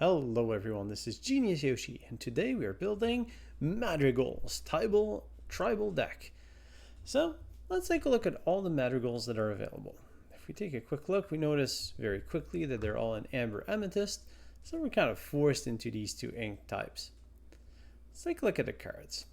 Hello everyone, this is Genius Yoshi, and today we are building Madrigal's tribal deck. So let's take a look at all the Madrigals that are available. If we take a quick look, we notice very quickly that they're all in Amber Amethyst, so we're kind of forced into these two ink types. Let's take a look at the cards.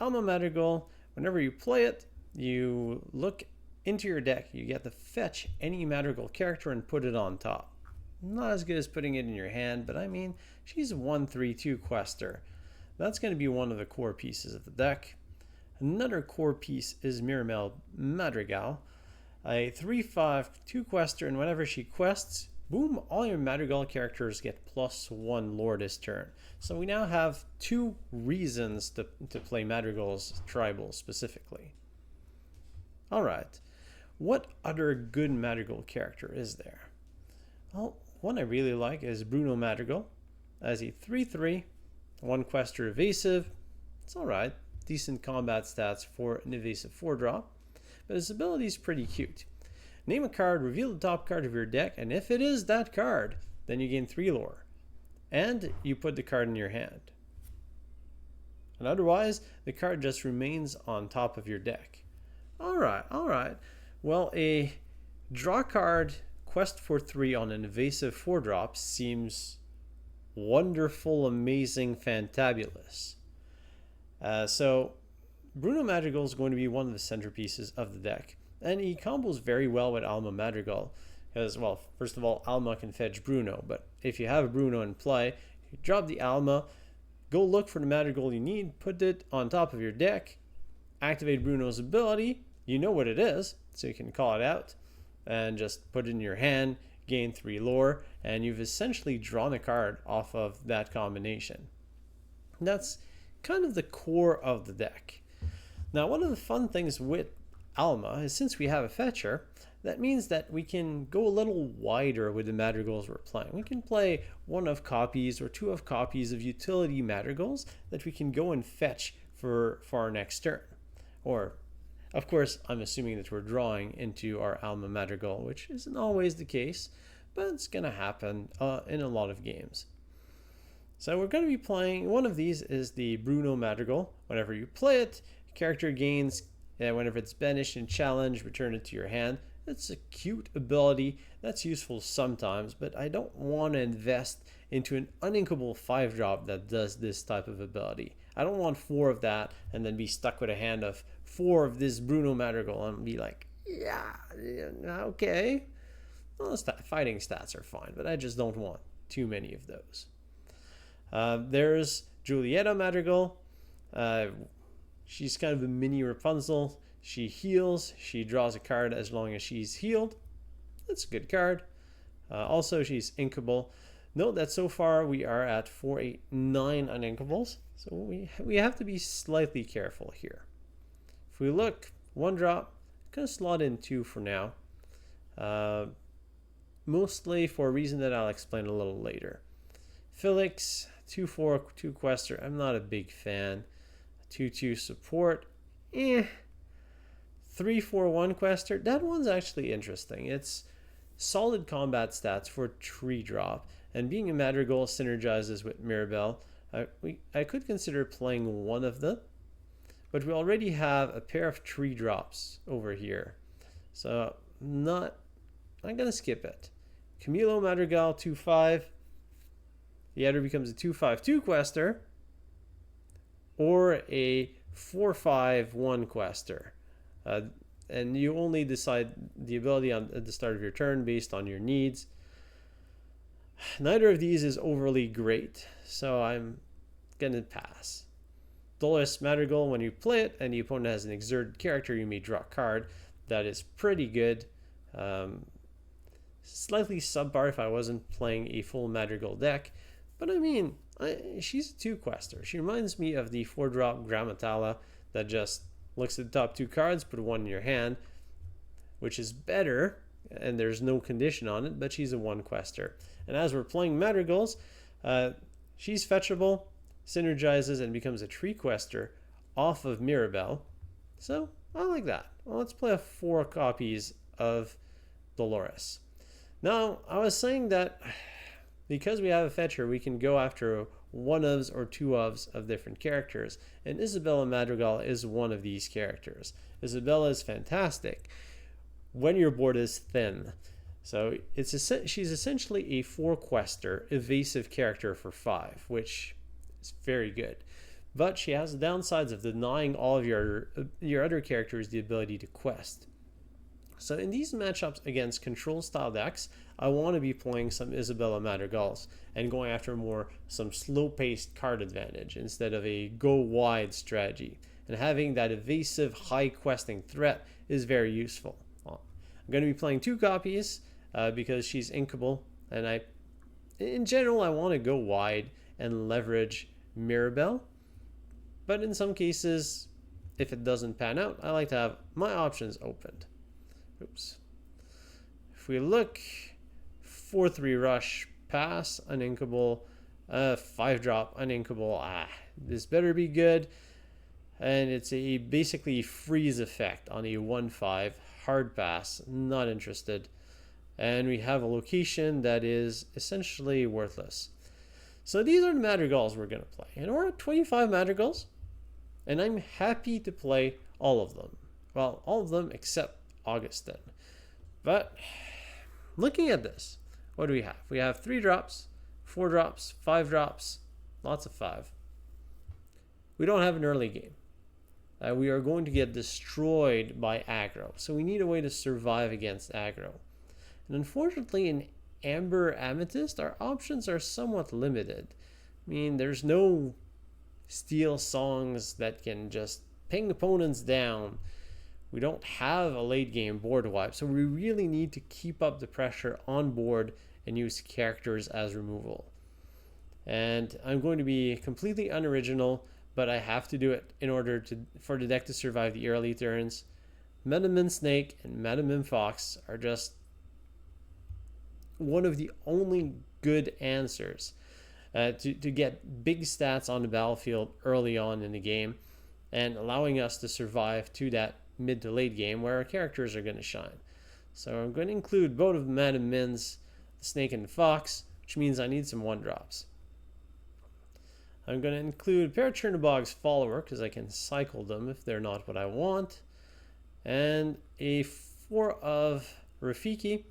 Alma Madrigal, whenever you play it, you look into your deck, you get to fetch any Madrigal character and put it on top. Not as good as putting it in your hand, but I mean, she's a 1/3/2 quester. That's going to be one of the core pieces of the deck. Another core piece is Mirabel Madrigal, a 3/5/2 quester, and whenever she quests, boom, all your Madrigal characters get +1 lore this turn. So we now have two reasons to play Madrigal's tribal specifically. Alright, what other good Madrigal character is there? Well, one I really like is Bruno Madrigal. As a 3/3, 1 quester evasive. It's alright, decent combat stats for an evasive 4-drop, but his ability is pretty cute. Name a card, reveal the top card of your deck, and if it is that card, then you gain 3 lore. And you put the card in your hand. And otherwise, the card just remains on top of your deck. Alright. Well, a draw card quest for 3 on an evasive 4-drop seems wonderful, amazing, fantabulous. So Bruno Madrigal is going to be one of the centerpieces of the deck, and he combos very well with Alma Madrigal because, well, first of all, Alma can fetch Bruno, but if you have Bruno in play, you drop the Alma, go look for the Madrigal you need, put it on top of your deck, activate Bruno's ability, you know what it is, so you can call it out, and just put it in your hand, gain 3 lore, and you've essentially drawn a card off of that combination. That's kind of the core of the deck. Now, one of the fun things with Alma is since we have a fetcher, that means that we can go a little wider with the Madrigals we're playing. We can play 1 of copies or 2 of copies of utility Madrigals that we can go and fetch for our next turn. Or of course, I'm assuming that we're drawing into our Alma Madrigal, which isn't always the case, but it's going to happen in a lot of games. So we're going to be playing, one of these is the Bruno Madrigal. Whenever you play it, character gains, whenever it's banished in challenge, return it to your hand. It's a cute ability that's useful sometimes, but I don't want to invest into an uninkable 5-drop that does this type of ability. I don't want 4 of that and then be stuck with a hand of 4 of this Bruno Madrigal and be like, yeah, okay. Well, fighting stats are fine, but I just don't want too many of those. There's Julieta Madrigal. She's kind of a mini Rapunzel. She heals. She draws a card as long as she's healed. That's a good card. Also, she's inkable. Note that so far we are at 4, 8, 9 uninkables. So we have to be slightly careful here. If we look, 1 drop, going to slot in 2 for now. Mostly for a reason that I'll explain a little later. Felix, 2/4, 2 quester. I'm not a big fan. 2/2 support. 3/4 quester. That one's actually interesting. It's solid combat stats for 3-drop, and being a Madrigal synergizes with Mirabel. I could consider playing 1 of them, but we already have a pair of 3-drops over here, so I'm gonna skip it. Camilo Madrigal 2/5. The other becomes a 2/5/2 quester, or a 4/5/1 quester. And you only decide the ability at the start of your turn based on your needs. Neither of these is overly great, so I'm gonna pass. Dolores Madrigal, when you play it and the opponent has an exerted character, you may draw a card. That is pretty good. Slightly subpar if I wasn't playing a full Madrigal deck, but I mean, she's a 2 quester. She reminds me of the 4-drop Grammatala that just looks at the top 2 cards, put 1 in your hand, which is better, and there's no condition on it, but she's a 1 quester. And as we're playing Madrigals, she's fetchable, synergizes, and becomes a 3 quester off of Mirabel. So I like that. Well, let's play 4 copies of Dolores. Now, I was saying that because we have a fetcher, we can go after one ofs or two ofs of different characters. And Isabela Madrigal is one of these characters. Isabela is fantastic when your board is thin. So she's essentially a 4-quester evasive character for 5, which is very good. But she has the downsides of denying all of your other characters the ability to quest. So in these matchups against control style decks, I want to be playing some Isabela Madrigals and going after some slow-paced card advantage instead of a go wide strategy. And having that evasive high questing threat is very useful. I'm going to be playing 2 copies because she's inkable, and in general I want to go wide and leverage Mirabel. But in some cases, if it doesn't pan out, I like to have my options opened. Oops. If we look, 4/3 rush, pass, uninkable, 5-drop, uninkable. This better be good. And it's a basically freeze effect on a 1/5 hard pass. Not interested. And we have a location that is essentially worthless. So these are the Madrigals we're going to play. And we're at 25 Madrigals. And I'm happy to play all of them. Well, all of them except Agustin. But looking at this, what do we have? We have 3 drops, 4 drops, 5 drops, lots of 5. We don't have an early game. We are going to get destroyed by aggro. So we need a way to survive against aggro. And unfortunately, in Amber Amethyst, our options are somewhat limited. I mean, there's no steel songs that can just ping opponents down. We don't have a late game board wipe, so we really need to keep up the pressure on board and use characters as removal. And I'm going to be completely unoriginal, but I have to do it in order for the deck to survive the early turns. Madam Mim Snake and Madam Mim Fox are just one of the only good answers to get big stats on the battlefield early on in the game and allowing us to survive to that mid to late game where our characters are going to shine. So I'm going to include both of Madam Mim's, the Snake and the Fox, which means I need some 1-drops. I'm going to include a pair of Chernabog's Follower because I can cycle them if they're not what I want. And a 4 of Rafiki,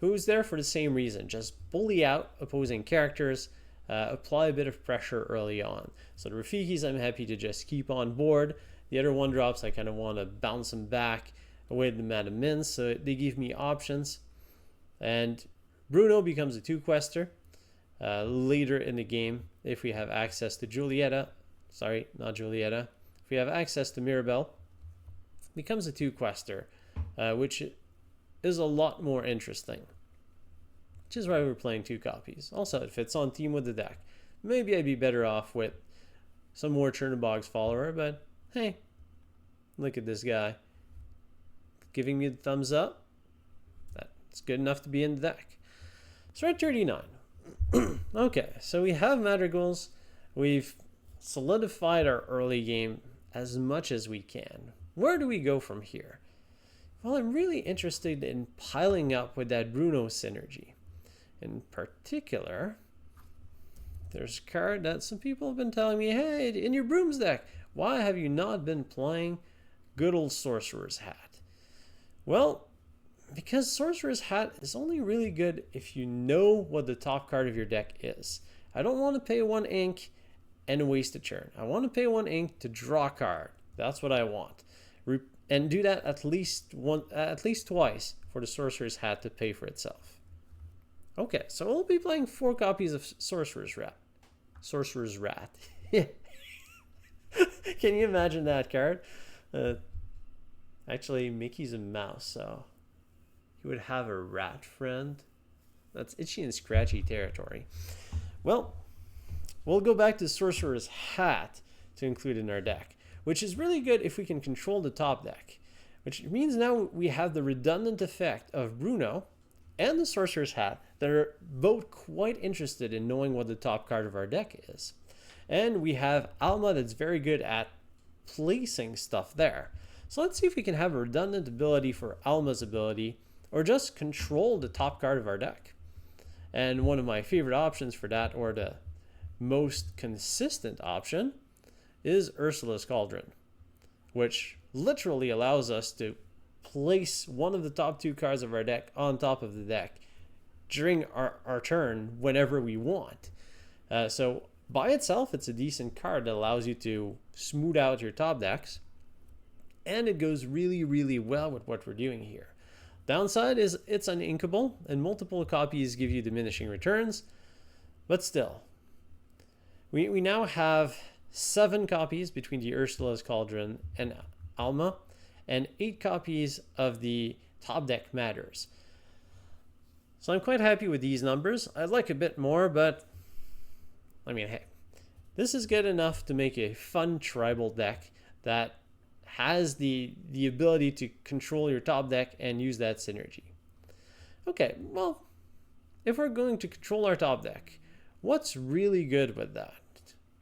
who's there for the same reason. Just bully out opposing characters, apply a bit of pressure early on. So the Rafikis I'm happy to just keep on board. The other 1-drops I kind of want to bounce them back away to the Madam Mim, so they give me options. And Bruno becomes a 2-quester later in the game if we have access to Julieta. Sorry, not Julieta. If we have access to Mirabel, becomes a 2-quester, which is a lot more interesting. Which is why we're playing 2 copies. Also, it fits on team with the deck. Maybe I'd be better off with some more Chernabog's Follower, but hey, look at this guy. Giving me the thumbs up. That's good enough to be in the deck. So we're at 39. Okay, so we have Madrigals. We've solidified our early game as much as we can. Where do we go from here? Well, I'm really interested in piling up with that Bruno synergy. In particular, there's a card that some people have been telling me, hey, in your Brooms deck, why have you not been playing good old Sorcerer's Hat? Well, because Sorcerer's Hat is only really good if you know what the top card of your deck is. I don't want to pay 1 ink and waste a turn. I want to pay 1 ink to draw a card. That's what I want. And do that at least twice for the Sorcerer's Hat to pay for itself. Okay, so we'll be playing 4 copies of Sorcerer's Rat. Sorcerer's Rat. Can you imagine that card? Actually, Mickey's a mouse, so he would have a rat friend. That's itchy and scratchy territory. Well, we'll go back to Sorcerer's Hat to include in our deck, which is really good if we can control the top deck, which means now we have the redundant effect of Bruno and the Sorcerer's Hat that are both quite interested in knowing what the top card of our deck is. And we have Alma that's very good at placing stuff there. So let's see if we can have a redundant ability for Alma's ability or just control the top card of our deck. And one of my favorite options for that, or the most consistent option, is Ursula's Cauldron, which literally allows us to place one of the top 2 cards of our deck on top of the deck during our turn whenever we want. So by itself, it's a decent card that allows you to smooth out your top decks, and it goes really, really well with what we're doing here. Downside is it's uninkable, and multiple copies give you diminishing returns, but still. We now have 7 copies between the Ursula's Cauldron and Alma, and 8 copies of the top deck Matters. So I'm quite happy with these numbers. I'd like a bit more, but I mean, hey, this is good enough to make a fun tribal deck that has the ability to control your top deck and use that synergy. Okay, well, if we're going to control our top deck, what's really good with that?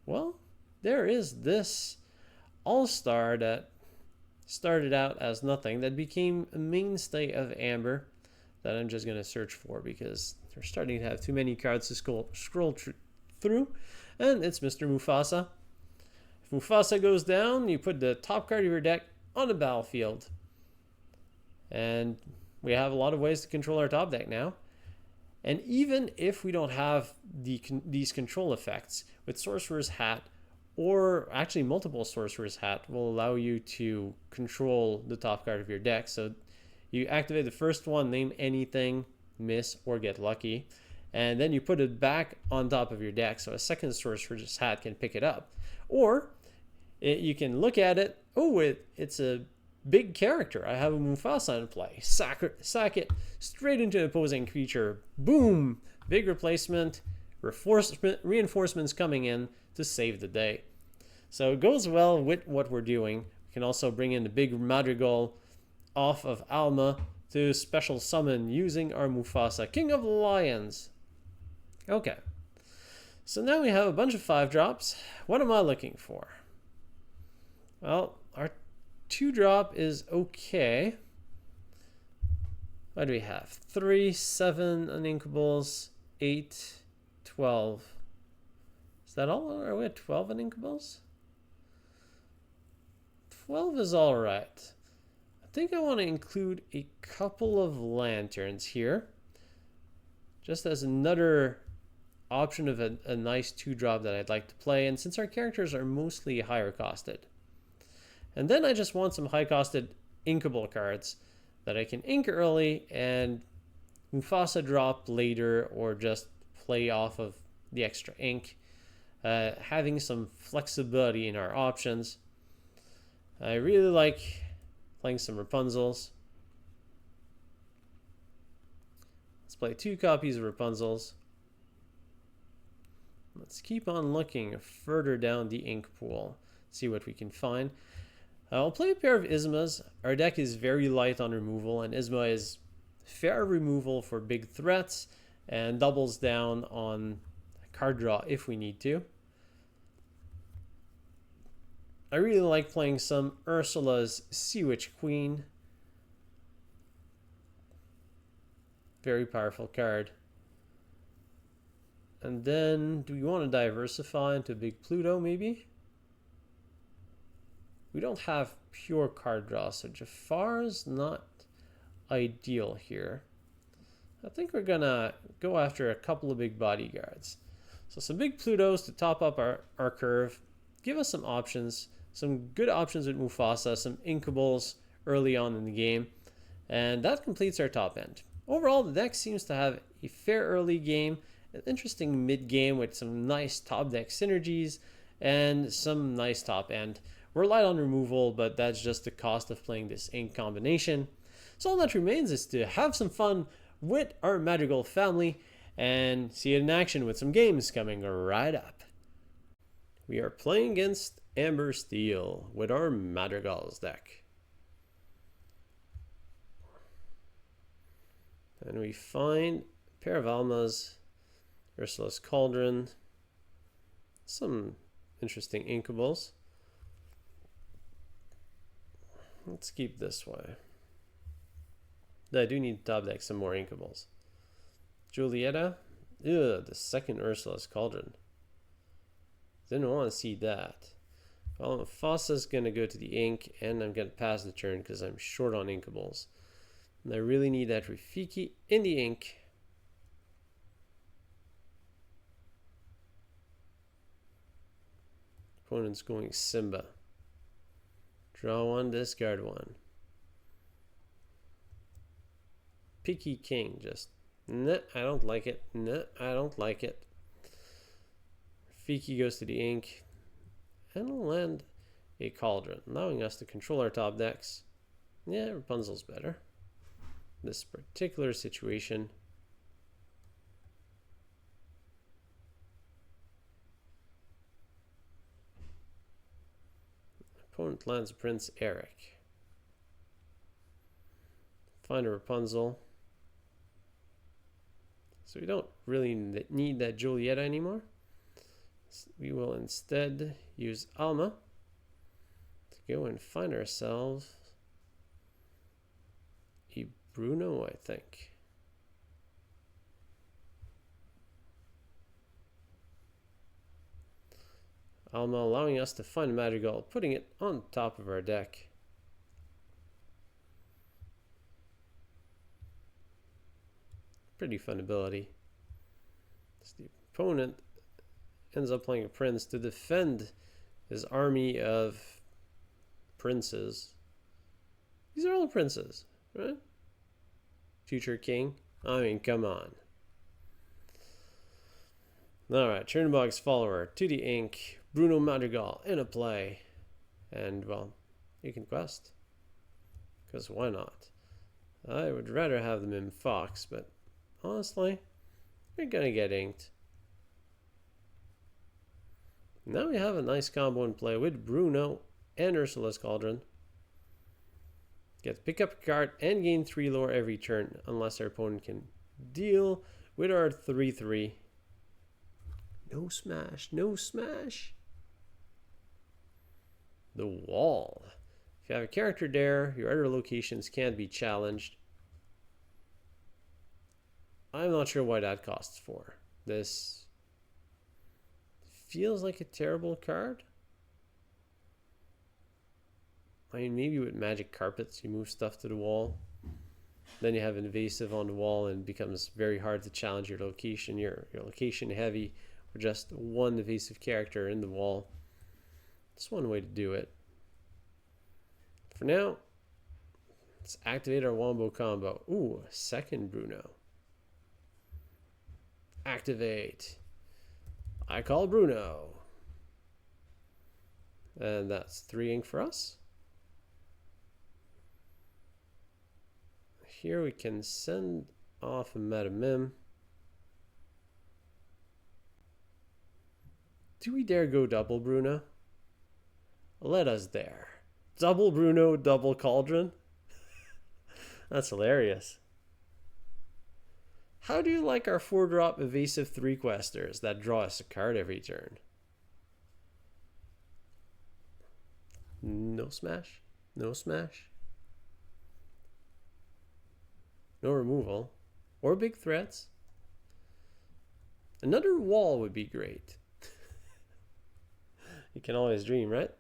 Well, there is this all-star that started out as nothing that became a mainstay of Amber that I'm just going to search for because they're starting to have too many cards to scroll through, and it's Mr. Mufasa. If Mufasa goes down, you put the top card of your deck on the battlefield, and we have a lot of ways to control our top deck now. And even if we don't have these control effects, with Sorcerer's Hat, or actually multiple Sorcerer's Hat, will allow you to control the top card of your deck. So you activate the first one, name anything, miss, or get lucky, and then you put it back on top of your deck so a second Sorcerer's Hat can pick it up. Or you can look at it, oh, it's a big character. I have a Mufasa in play. Sack it straight into an opposing creature. Boom! Big replacement. Reinforcements coming in to save the day. So it goes well with what we're doing. We can also bring in the big Madrigal off of Alma to special summon using our Mufasa, King of Lions. Okay. So now we have a bunch of 5-drops. What am I looking for? Well, our 2-drop is okay. What do we have? 3, 7 uninkables, 8, 12. Is that all? Are we at 12 uninkables? 12 is all right. I think I want to include a couple of lanterns here, just as another option of a nice 2-drop that I'd like to play. And since our characters are mostly higher costed, and then I just want some high-costed inkable cards that I can ink early and Mufasa drop later, or just play off of the extra ink. Having some flexibility in our options. I really like playing some Rapunzels. Let's play 2 copies of Rapunzels. Let's keep on looking further down the ink pool, see what we can find. I'll play a pair of Yzmas. Our deck is very light on removal, and Yzma is fair removal for big threats and doubles down on card draw if we need to. I really like playing some Ursula's Sea Witch Queen. Very powerful card. And then, do we want to diversify into big Pluto maybe? We don't have pure card draw, so Jafar's not ideal here. I think we're gonna go after a couple of big bodyguards. So some big Plutos to top up our curve, give us some options, some good options with Mufasa, some inkables early on in the game, and that completes our top end. Overall, the deck seems to have a fair early game, an interesting mid game with some nice top deck synergies, and some nice top end. We're light on removal, but that's just the cost of playing this ink combination. So all that remains is to have some fun with our Madrigal family and see it in action with some games coming right up. We are playing against Amber Steel with our Madrigals deck. And we find a pair of Almas, Ursula's Cauldron, some interesting inkables. Let's keep this way. I do need to top deck some more inkables. Julieta, Ugh, the second Ursula's Cauldron. Didn't want to see that. Well, Mufasa's going to go to the ink, and I'm going to pass the turn because I'm short on inkables. And I really need that Rafiki in the ink. Opponent's going Simba. Draw one, discard one. Picky King, just, nah, I don't like it. Nah, I don't like it. Rafiki goes to the ink. And we'll land a Cauldron, allowing us to control our top decks. Yeah, Rapunzel's better. This particular situation. Opponent lands Prince Eric. Find a Rapunzel. So we don't really need that Julieta anymore. We will instead use Alma to go and find ourselves a Bruno, I think. Alma allowing us to find Madrigal, putting it on top of our deck. Pretty fun ability. So the opponent ends up playing a prince to defend his army of princes. These are all princes, right? Future king. I mean, come on. Alright, Chernabog's follower to the ink. Bruno Madrigal in a play. And, well, you can quest. Because why not? I would rather have them in Fox, but honestly, you're gonna get inked. Now we have a nice combo in play with Bruno and Ursula's Cauldron. Get to pick up a card and gain 3 lore every turn, unless our opponent can deal with our 3/3. No smash, no smash. The wall. If you have a character there, your other locations can't be challenged. I'm not sure why that costs 4. This feels like a terrible card. I mean, maybe with magic carpets, you move stuff to the wall. Then you have invasive on the wall and it becomes very hard to challenge your location. Your location heavy with just one invasive character in the wall. That's one way to do it. For now, let's activate our wombo combo. Ooh, second Bruno. Activate. I call Bruno. And that's 3 ink for us. Here we can send off a Madam Mim. Do we dare go double Bruno? Let us dare. Double Bruno, double Cauldron? That's hilarious. How do you like our 4-drop evasive 3-questers that draw us a card every turn? No smash? No smash? No removal? Or big threats? Another wall would be great. You can always dream, right?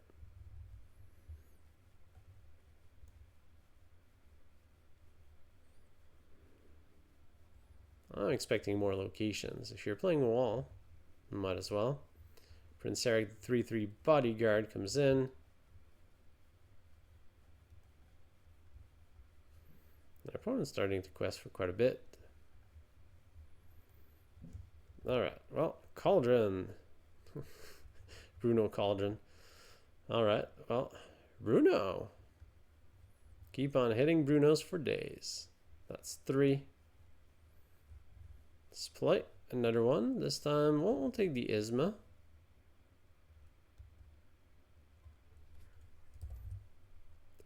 I'm expecting more locations. If you're playing a wall, might as well. Prince Eric, the 3/3 bodyguard, comes in. Our opponent's starting to quest for quite a bit. Alright, well, Cauldron. Bruno Cauldron. Alright, well, Bruno. Keep on hitting Brunos for days. That's 3. Let's play another one. This time, we'll take the Yzma.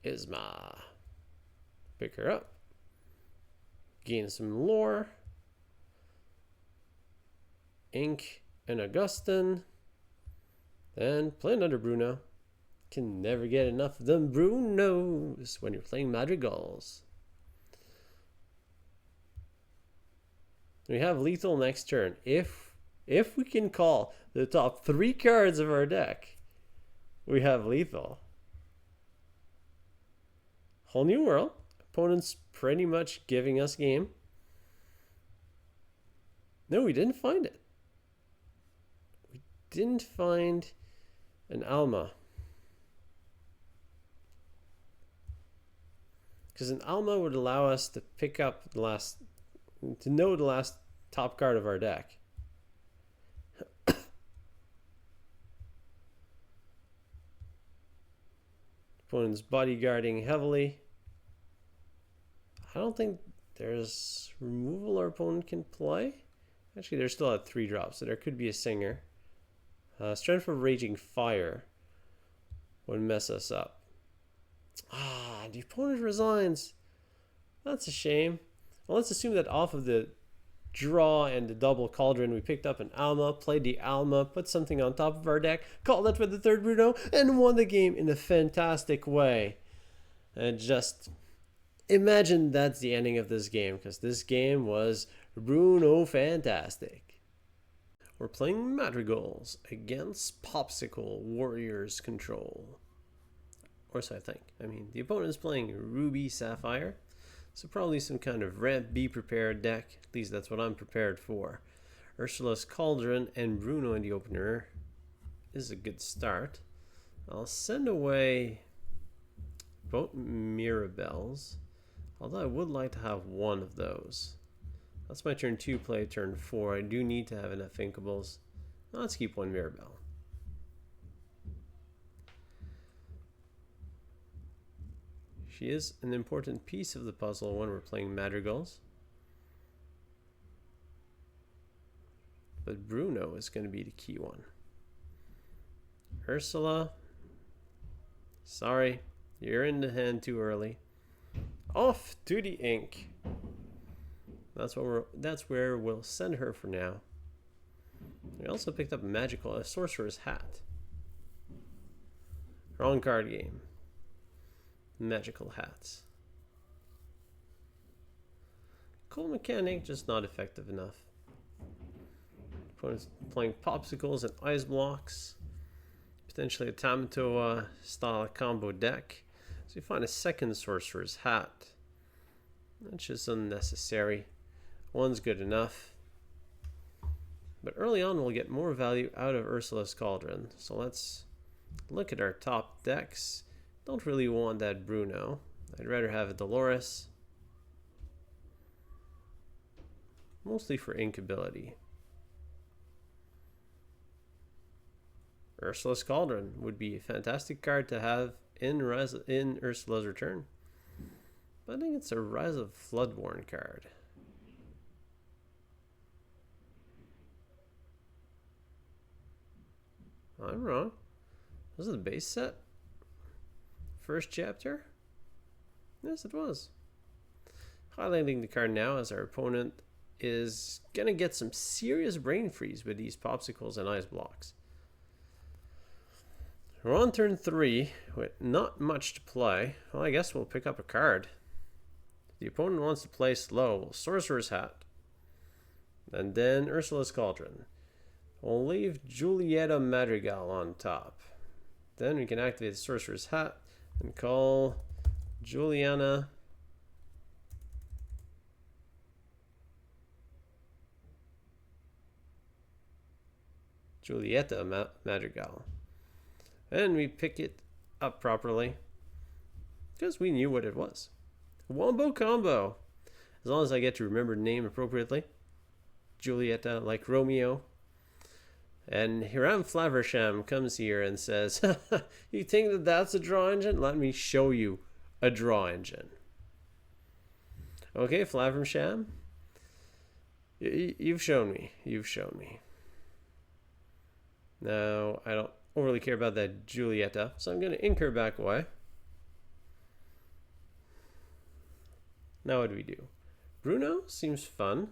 Yzma. Pick her up. Gain some lore. Ink and Agustin. Then play another Bruno. Can never get enough of them Brunos when you're playing Madrigals. We have lethal next turn. If we can call the top 3 cards of our deck, we have lethal. Whole new world. Opponent's pretty much giving us game. No, we didn't find it. We didn't find an Alma. Because an Alma would allow us to pick up the last, to know the last top card of our deck. Opponent's bodyguarding heavily. I don't think there's removal our opponent can play. Actually, they're still at 3 drops, so there could be a singer. Strength of Raging Fire would mess us up. The opponent resigns. That's a shame. Well, let's assume that off of the draw and the double Cauldron, we picked up an Alma, played the Alma, put something on top of our deck, called it for the 3rd Bruno, and won the game in a fantastic way. And just imagine that's the ending of this game, because this game was Bruno fantastic. We're playing Madrigals against Popsicle Warriors Control. Or so I think. I mean, the opponent is playing Ruby Sapphire, so probably some kind of ramp be prepared deck. At least that's what I'm prepared for. Ursula's Cauldron and Bruno in the opener is a good start. I'll send away both Mirabels, although I would like to have one of those. That's my turn 2 play, turn 4. I do need to have enough Inkables. Let's keep one Mirabel. She is an important piece of the puzzle when we're playing Madrigals. But Bruno is going to be the key one. Ursula, sorry, you're in the hand too early. Off to the ink. That's where we'll send her for now. We also picked up a Sorcerer's Hat. Wrong card game. Magical hats. Cool mechanic, just not effective enough. Opponent's playing Popsicles and Ice Blocks. Potentially a Tamatoa style combo deck. So you find a second Sorcerer's Hat. That's just unnecessary. One's good enough. But early on we'll get more value out of Ursula's Cauldron. So let's look at our top decks. Don't really want that Bruno. I'd rather have a Dolores. Mostly for inkability. Ursula's Cauldron would be a fantastic card to have in Ursula's Return. But I think it's a Rise of Floodborn card. I'm wrong. Was it the base set? First chapter? Yes, it was. Highlighting the card now as our opponent is going to get some serious brain freeze with these Popsicles and Ice Blocks. We're on turn 3 with not much to play. Well, I guess we'll pick up a card. If the opponent wants to play slow, we'll Sorcerer's Hat. And then Ursula's Cauldron. We'll leave Julieta Madrigal on top. Then we can activate the Sorcerer's Hat and call Julieta Madrigal. And we pick it up properly because we knew what it was. A wombo combo. As long as I get to remember the name appropriately. Julieta, like Romeo. And Hiram Flaversham comes here and says, you think that that's a draw engine? Let me show you a draw engine. Okay, Flaversham. You've shown me. You've shown me. Now, I don't overly care about that Julieta, so I'm going to ink her back away. Now what do we do? Bruno seems fun.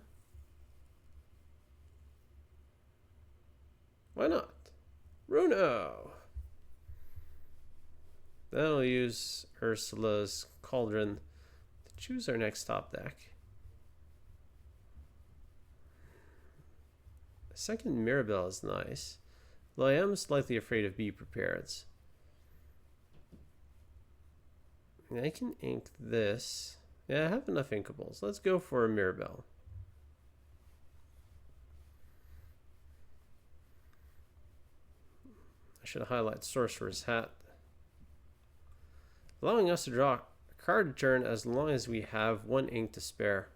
Why not? Bruno! Then I'll use Ursula's Cauldron to choose our next top deck. Second Mirabel is nice. Though I am slightly afraid of Be Prepared. I can ink this. Yeah, I have enough inkables. Let's go for a Mirabel. I should highlight Sorcerer's Hat. Allowing us to draw a card a turn as long as we have one ink to spare.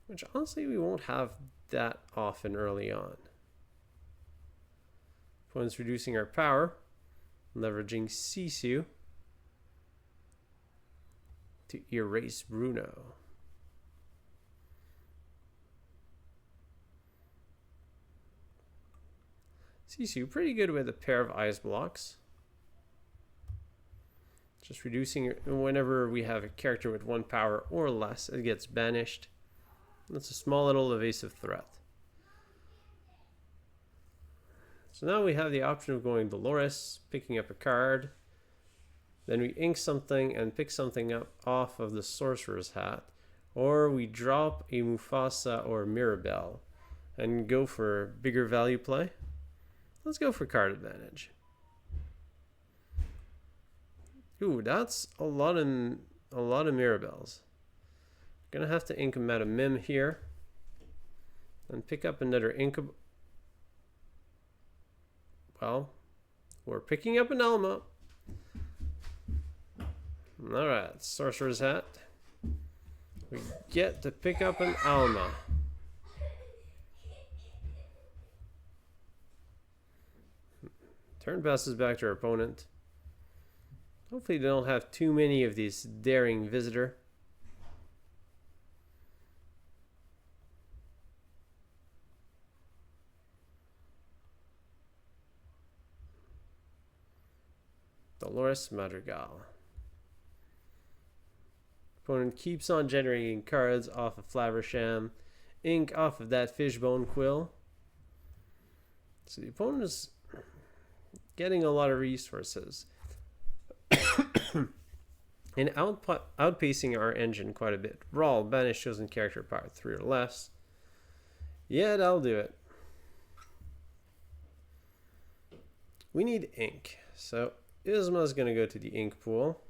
Which honestly we won't have that often early on. Opponent's reducing our power, leveraging Sisu to erase Bruno. Sisu pretty good with a pair of ice blocks. Just reducing it whenever we have a character with 1 power or less, it gets banished. That's a small little evasive threat. So now we have the option of going Dolores, picking up a card. Then we ink something and pick something up off of the Sorcerer's Hat. Or we drop a Mufasa or Mirabel and go for bigger value play. Let's go for card advantage. Ooh, that's a lot of Mirabels. Gonna have to ink a Madam Mim here. And pick up another ink. Well, we're picking up an Alma. Alright, Sorcerer's Hat. We get to pick up an Alma. Turn passes back to our opponent. Hopefully they don't have too many of these daring visitor. Dolores Madrigal. Opponent keeps on generating cards off of Flaversham, ink off of that Fishbone Quill. So the opponent is getting a lot of resources and outpacing our engine quite a bit. Brawl, banish chosen character power 3 or less. Yeah, that'll do it. We need ink, so Yzma is going to go to the ink pool.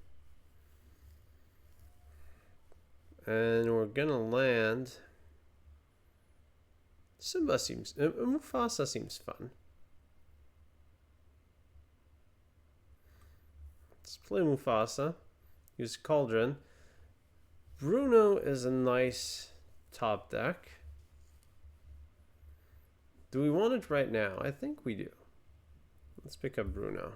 And we're going to land... Simba seems... Mufasa seems fun. Let's play Mufasa. Use Cauldron. Bruno is a nice top deck. Do we want it right now? I think we do. Let's pick up Bruno.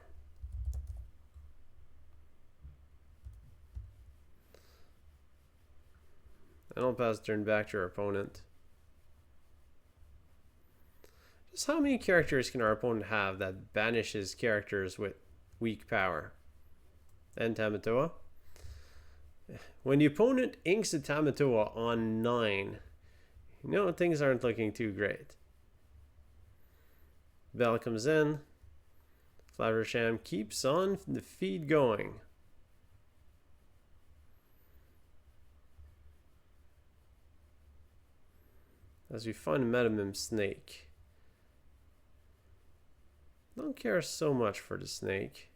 And I'll pass turn back to our opponent. Just how many characters can our opponent have that banishes characters with weak power? And Tamatoa. When the opponent inks a Tamatoa on 9, you know things aren't looking too great. Bell comes in. Flaversham keeps on the feed going. As we find Madam Mim snake. Don't care so much for the snake.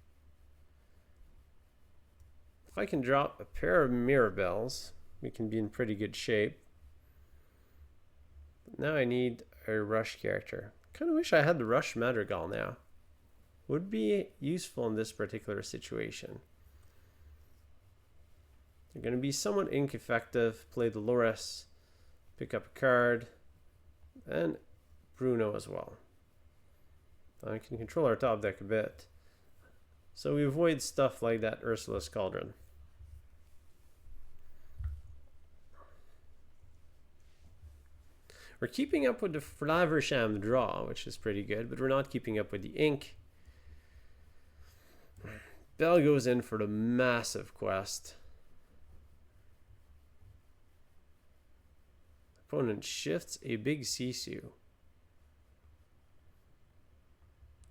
If I can drop a pair of Mirabels, we can be in pretty good shape. But now I need a rush character. Kind of wish I had the rush Madrigal now. Would be useful in this particular situation. They're going to be somewhat ink effective. Play Dolores, pick up a card, and Bruno as well. I can control our top deck a bit. So we avoid stuff like that Ursula's Cauldron. We're keeping up with the Flaversham draw, which is pretty good, but we're not keeping up with the ink. Bell goes in for the massive quest. Opponent shifts a big Sisu.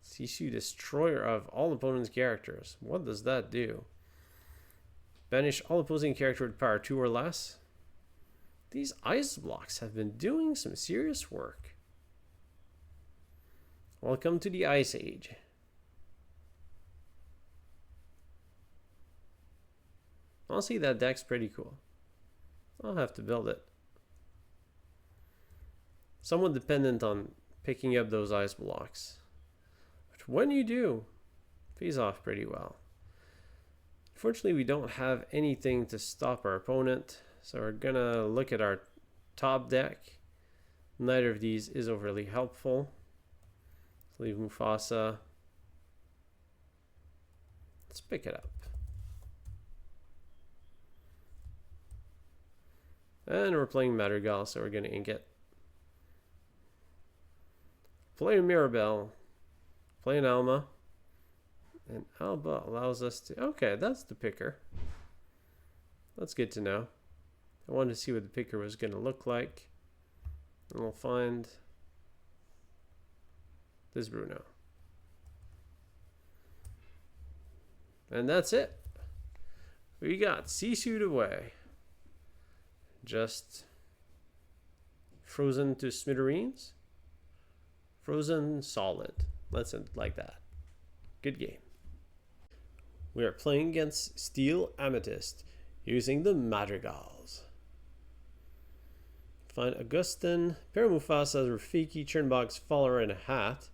Sisu, destroyer of all opponent's characters. What does that do? Banish all opposing character with power 2 or less. These ice blocks have been doing some serious work. Welcome to the Ice Age. Honestly, that deck's pretty cool. I'll have to build it. Somewhat dependent on picking up those ice blocks. But when you do, it pays off pretty well. Unfortunately, we don't have anything to stop our opponent, so we're gonna look at our top deck. Neither of these is overly helpful. Let's leave Mufasa. Let's pick it up. And we're playing Madrigal, so we're gonna ink it. Play Mirabel. Play an Alma. And Alba allows us to... Okay, that's the picker. That's good to know. I wanted to see what the picker was going to look like. And we'll find this Bruno. And that's it. We got Sisu'd away. Just frozen to smithereens. Frozen solid. Let's end like that. Good game. We are playing against Steel Amethyst using the Madrigals. Find Agustin, pair of Mufasa, Rafiki, Chernabog's follower, and a hat.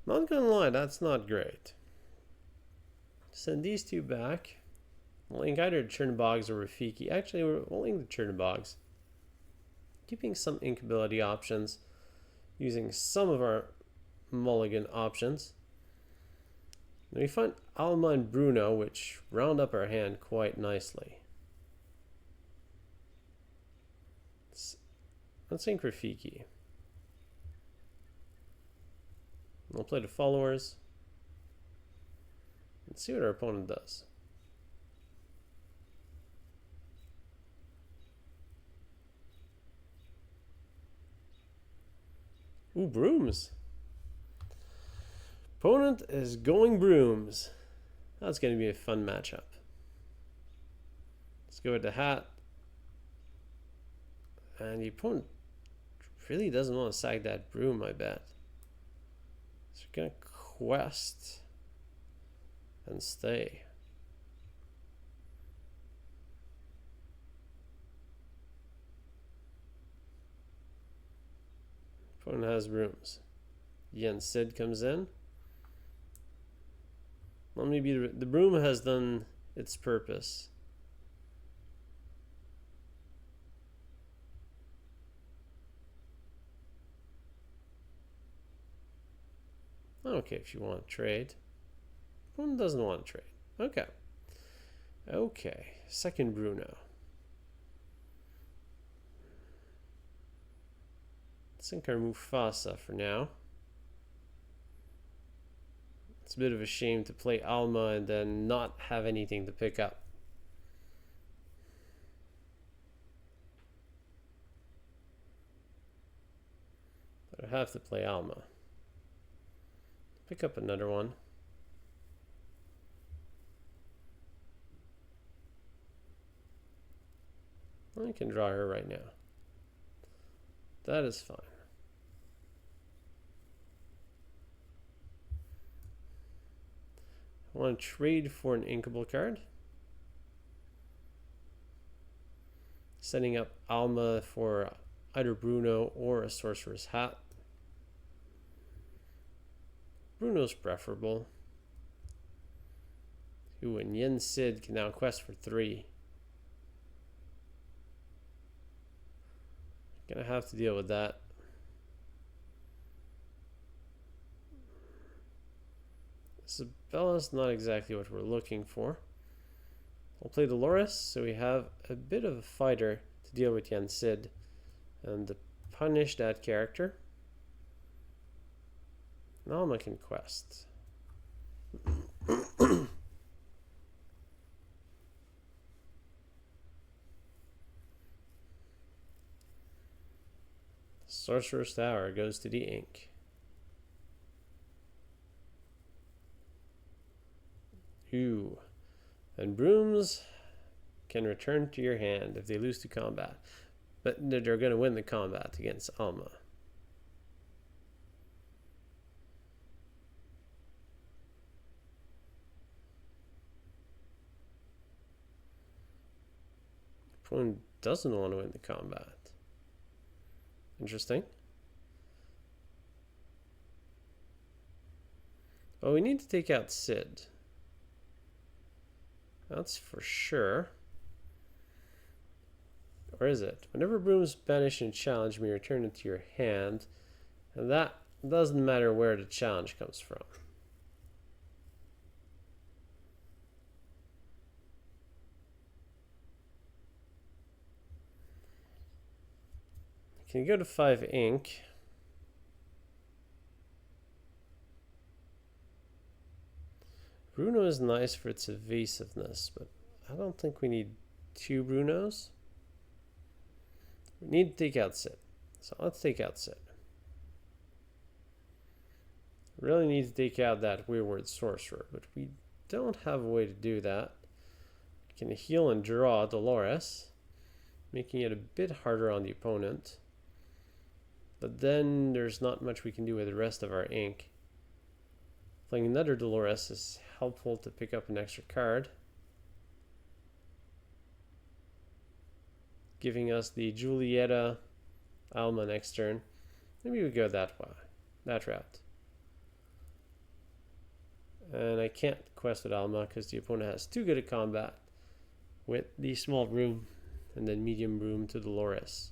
Not gonna lie, that's not great. Send these two back. We'll ink either Chernabog's or Rafiki. Actually, we'll ink the Chernabog's. Keeping some inkability options. Using some of our mulligan options. Then we find Alma and Bruno, which round up our hand quite nicely. Let's ink Rafiki. We'll play the followers. Let's see what our opponent does. Ooh, brooms. Opponent is going brooms. That's going to be a fun matchup. Let's go with the hat. And the opponent really doesn't want to sack that broom, I bet. So we're going to quest and stay. Opponent has brooms. Sid comes in. Well, maybe the broom has done its purpose. Okay, if you want to trade. Opponent doesn't want to trade. Okay. Okay, second Bruno. Let's ink our Mufasa for now. It's a bit of a shame to play Alma and then not have anything to pick up. But I have to play Alma. Pick up another one. I can draw her right now. That is fine. I want to trade for an inkable card. Setting up Alma for either Bruno or a Sorcerer's Hat. Bruno's preferable. Ooh, and Sid can now quest for 3. Gonna have to deal with that. Isabela's not exactly what we're looking for. We'll play Dolores, so we have a bit of a fighter to deal with Sid and to punish that character. Alma can quest. Sorcerer's Tower goes to the ink. Ooh. And brooms can return to your hand if they lose to combat. But they're going to win the combat against Alma. Opponent doesn't want to win the combat. Interesting. Well, we need to take out Sid. That's for sure. Or is it? Whenever brooms banish and challenge me, return it to your hand. And that doesn't matter where the challenge comes from. Can you go to 5 ink? Bruno is nice for its evasiveness, but I don't think we need 2 Brunos. We need to take out Sid. So let's take out Sid. Really need to take out that wayward sorcerer, but we don't have a way to do that. We can heal and draw Dolores, making it a bit harder on the opponent. But then there's not much we can do with the rest of our ink. Playing another Dolores is helpful to pick up an extra card, giving us the Julieta Alma next turn. Maybe we go that route. And I can't quest with Alma because the opponent has too good a combat with the small broom and then medium broom to Dolores.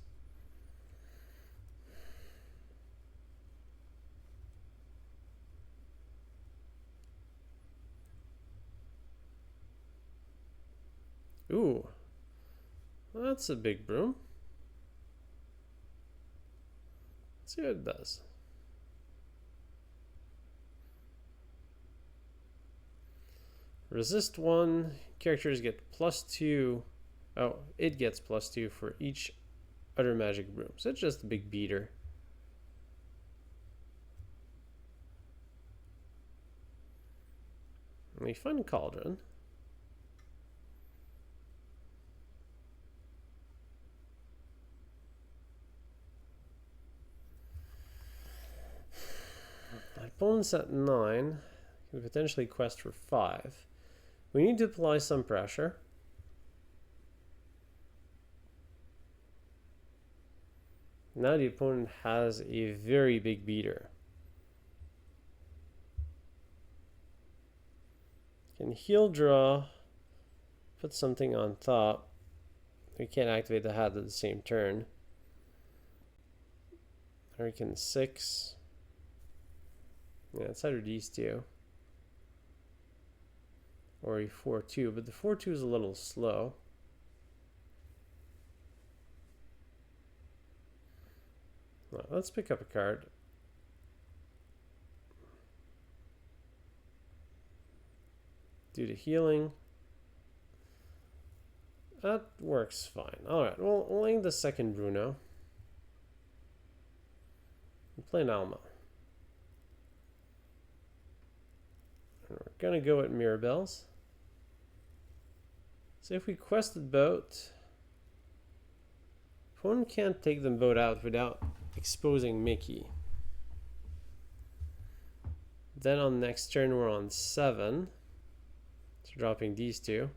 Ooh, that's a big broom. Let's see what it does. Resist 1, characters get +2. Oh, it gets +2 for each other magic broom. So it's just a big beater. And we find Cauldron. Opponent's at 9, can potentially quest for 5. We need to apply some pressure. Now the opponent has a very big beater. Can heal, draw, put something on top. We can't activate the hat at the same turn. Hurricane 6. Yeah, it's either these two or a 4-2, but the 4-2 is a little slow. Well, let's pick up a card. Do the healing. That works fine. Alright, we'll aim the second Bruno. I'm playing Alma. And we're going to go at Mirabel's. So if we quested boat, opponent can't take them both out without exposing Mickey. Then on next turn we're on 7. So dropping these two.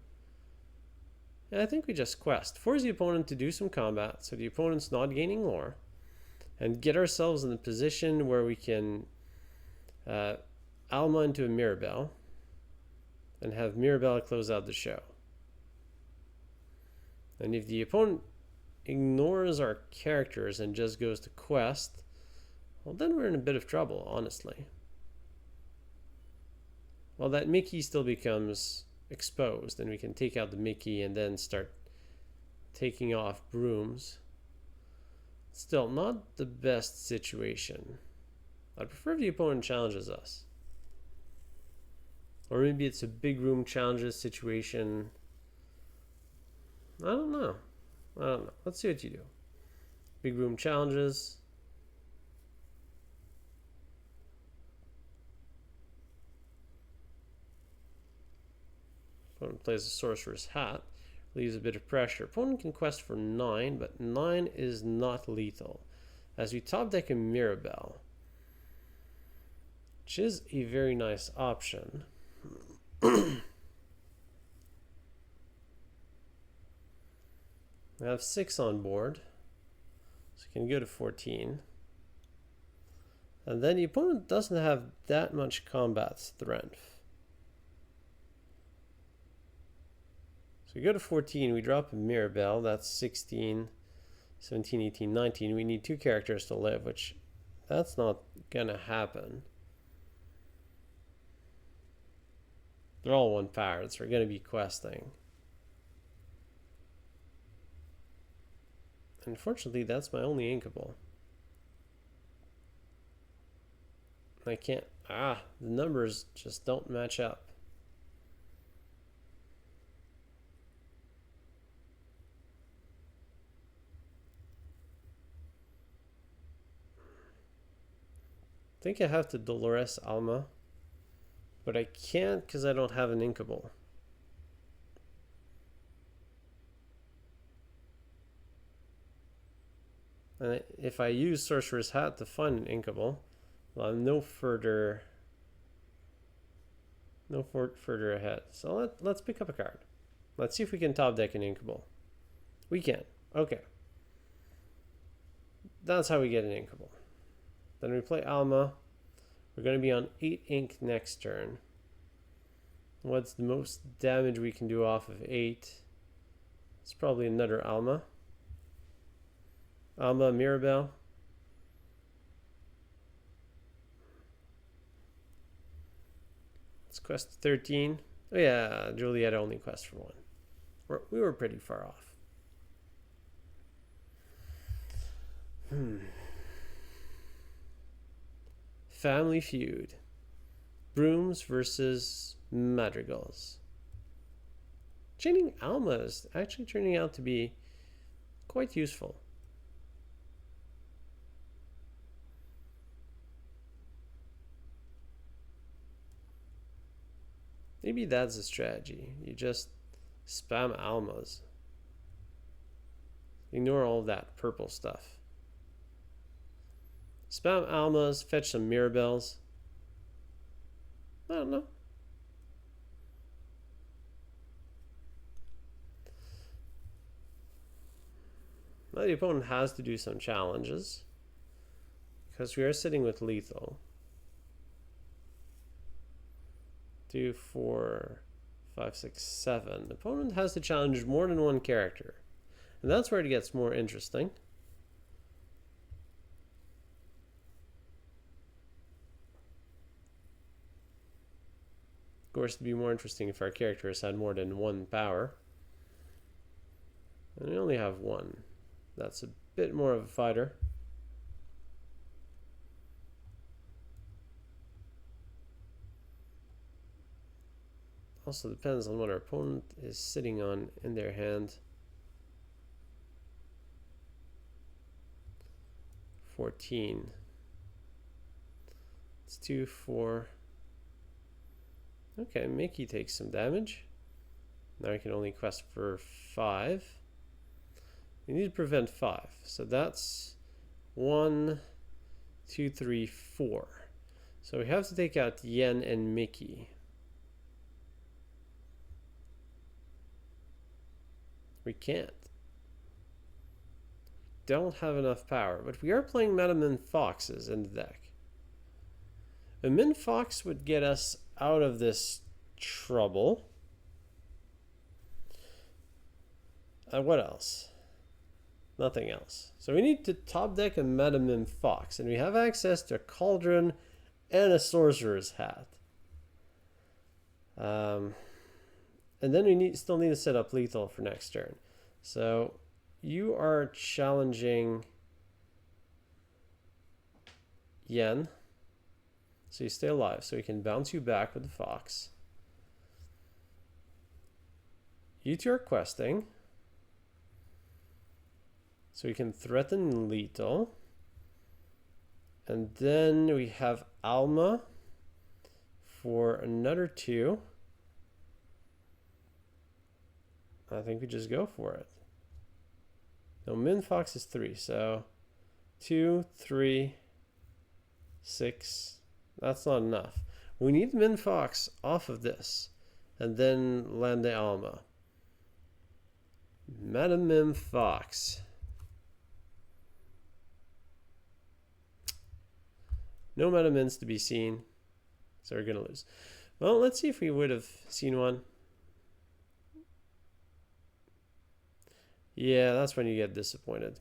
And I think we just quest. Force the opponent to do some combat so the opponent's not gaining lore. And get ourselves in a position where we can Alma into a Mirabel. And have Mirabel close out the show. And if the opponent ignores our characters and just goes to quest, well, then we're in a bit of trouble, honestly. Well, that Mickey still becomes exposed, and we can take out the Mickey and then start taking off brooms. Still, not the best situation. I'd prefer if the opponent challenges us. Or maybe it's a big room challenges situation. I don't know. Let's see what you do. Big room challenges. Opponent plays a sorcerer's hat. Leaves a bit of pressure. Opponent can quest for 9, but 9 is not lethal. As we top deck a Mirabel, which is a very nice option. We have 6 on board, so we can go to 14. And then the opponent doesn't have that much combat strength. So we go to 14, we drop a Mirabel, that's 16, 17, 18, 19. We need 2 characters to live, which that's not gonna happen. They're all 1 power, so we're gonna be questing. Unfortunately, that's my only inkable. I can't, the numbers just don't match up. I think I have to Dolores Alma, but I can't because I don't have an inkable. And if I use Sorcerer's Hat to find an inkable, well, I'm no further ahead. So let's pick up a card. Let's see if we can top deck an inkable. We can. Okay. That's how we get an inkable. Then we play Alma. We're going to be on 8 ink next turn. What's the most damage we can do off of 8? It's probably another Alma. Alma, Mirabel. Let's quest 13. Oh yeah, Julieta only quest for 1. We were pretty far off. Family Feud. Brooms versus Madrigals. Chaining Alma is actually turning out to be quite useful. Maybe that's a strategy. You just spam Almas. Ignore all that purple stuff. Spam Almas, fetch some Mirabels. I don't know. Well, the opponent has to do some challenges because we are sitting with lethal. 2, 4, 5, 6, 7. The opponent has to challenge more than 1 character. And that's where it gets more interesting. Of course, it'd be more interesting if our characters had more than 1 power. And we only have 1. That's a bit more of a fighter. Also depends on what our opponent is sitting on in their hand. 14. It's 2, 4. Okay, Mickey takes some damage. Now I can only quest for 5. We need to prevent 5. So that's 1, 2, 3, 4. So we have to take out Yen and Mickey. We can't. Don't have enough power, but we are playing Madam Mim Foxes in the deck. A Min Fox would get us out of this trouble. What else? Nothing else. So we need to top deck a Madam Mim Fox, and we have access to a Cauldron and a Sorcerer's Hat. And then we still need to set up lethal for next turn. So you are challenging Yen. So you stay alive. So we can bounce you back with the Fox. You two are questing. So we can threaten lethal. And then we have Alma for another 2. I think we just go for it. No, Min Fox is 3, so 2, 3, 6. That's not enough. We need Min Fox off of this, and then land the Alma. Madam Mim Fox. No Madam Mims to be seen, so we're gonna lose. Well, let's see if we would have seen one. Yeah, that's when you get disappointed.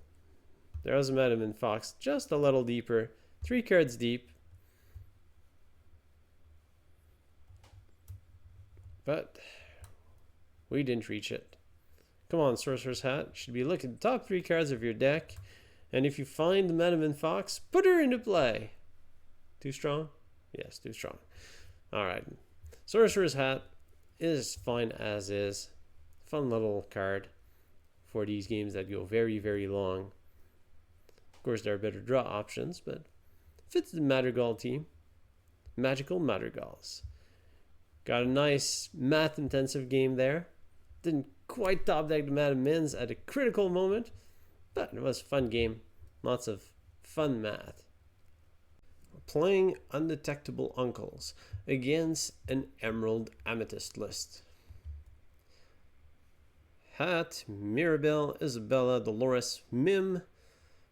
There was a Madam Mim Fox, just a little deeper, 3 cards deep. But we didn't reach it. Come on, Sorcerer's Hat. Should be looking at the top 3 cards of your deck. And if you find the Madam Mim Fox, put her into play. Too strong? Yes, too strong. Alright. Sorcerer's Hat is fine as is. Fun little card for these games that go very, very long. Of course, there are better draw options, but fits the Madrigal team. Magical Madrigals. Got a nice math-intensive game there. Didn't quite top deck the Madam Mims at a critical moment, but it was a fun game. Lots of fun math. We're playing Undetectable Uncles against an Emerald Amethyst list. Hat, Mirabel, Isabela, Dolores, Mim,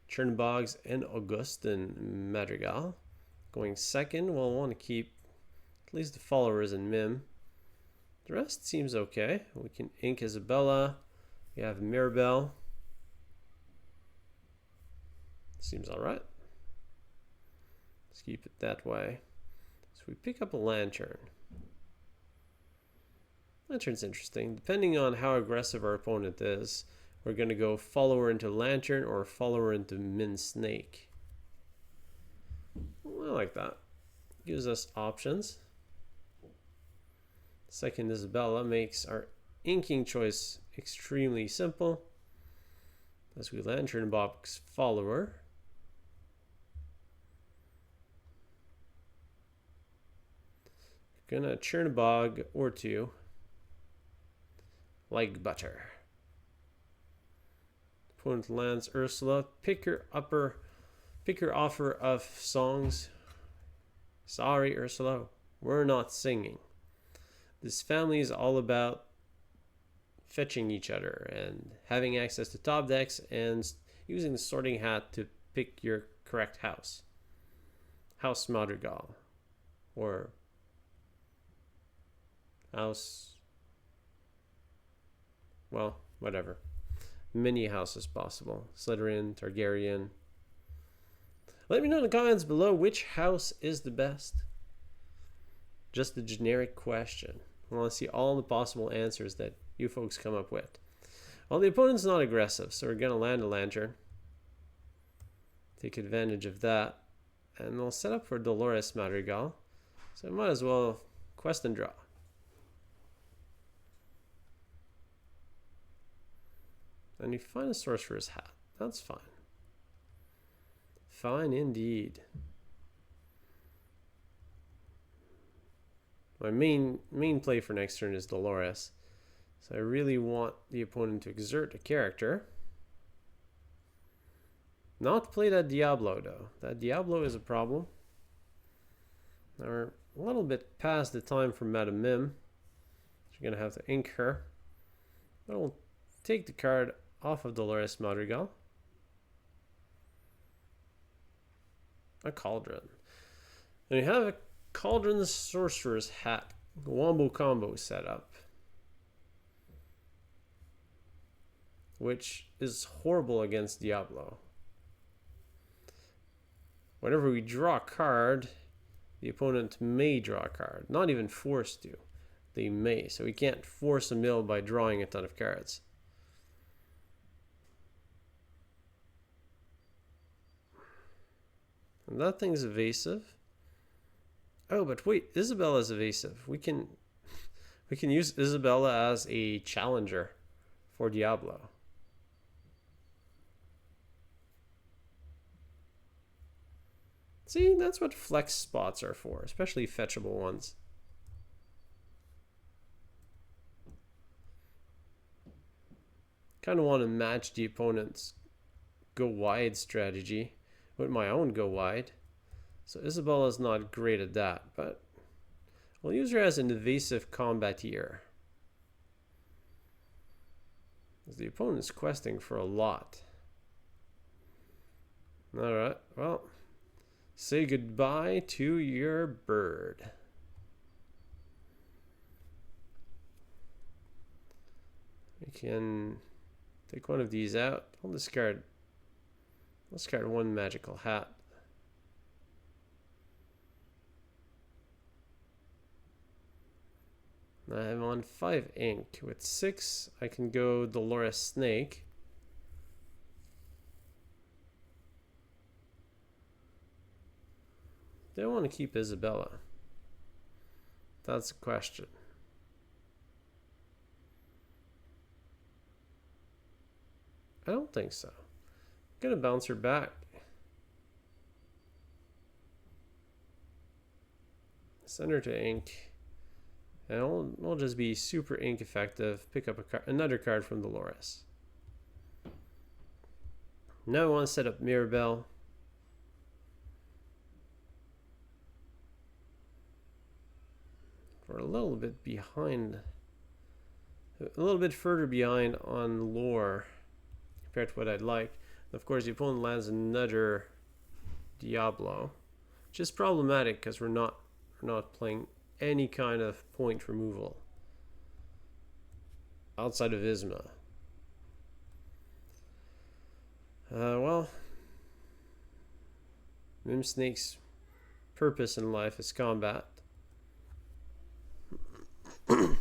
Chernabog, and Agustin Madrigal. Going second, we'll want to keep at least the followers in Mim. The rest seems okay. We can ink Isabela. We have Mirabel. Seems alright. Let's keep it that way. So we pick up a lantern. Lantern's interesting. Depending on how aggressive our opponent is, we're going to go follower into lantern or follower into min snake. I like that. Gives us options. Second Isabela makes our inking choice extremely simple. As we lantern box follower. Gonna Chernabog or 2. Like butter. Opponent lands Ursula. Pick her offer of songs. Sorry, Ursula, we're not singing. This family is all about fetching each other and having access to top decks and using the sorting hat to pick your correct house. House Madrigal. Or house... well, whatever. Many houses possible. Slytherin, Targaryen. Let me know in the comments below which house is the best. Just a generic question. I want to see all the possible answers that you folks come up with. Well, the opponent's not aggressive, so we're going to land a lantern. Take advantage of that. And we'll set up for Dolores Madrigal. So I might as well quest and draw. And you find a Sorcerer's Hat. That's fine. Fine indeed. My main play for next turn is Dolores. So I really want the opponent to exert a character. Not play that Diablo though. That Diablo is a problem. Now we're a little bit past the time for Madam Mim. So you're going to have to ink her. But we'll take the card off of Dolores Madrigal. A Cauldron. And you have a Cauldron Sorcerer's Hat Wombo combo set up, which is horrible against Diablo. Whenever we draw a card, the opponent may draw a card. Not even forced to. They may. So we can't force a mill by drawing a ton of cards. And that thing's evasive. Oh, but wait, Isabela is evasive. We can use Isabela as a challenger for Diablo. See, that's what flex spots are for, especially fetchable ones. Kind of want to match the opponent's go wide strategy with my own go wide. So Isabela's not great at that, but we'll use her as an evasive combateer. As the opponent's questing for a lot. Alright, well, say goodbye to your bird. We can take one of these out. I'll discard one magical hat. I'm on 5 ink. With 6, I can go Dolores Snake. Do I want to keep Isabela? That's the question. I don't think so. I'm going to bounce her back. Send her to ink. And we'll just be super ink effective. Pick up another card from Dolores. Now I want to set up Mirabel. We're a little bit behind. A little bit further behind on lore compared to what I'd like. And of course, the opponent lands another Diablo, which is problematic because we're not playing any kind of point removal outside of Yzma. Well, Mim Snake's purpose in life is combat. And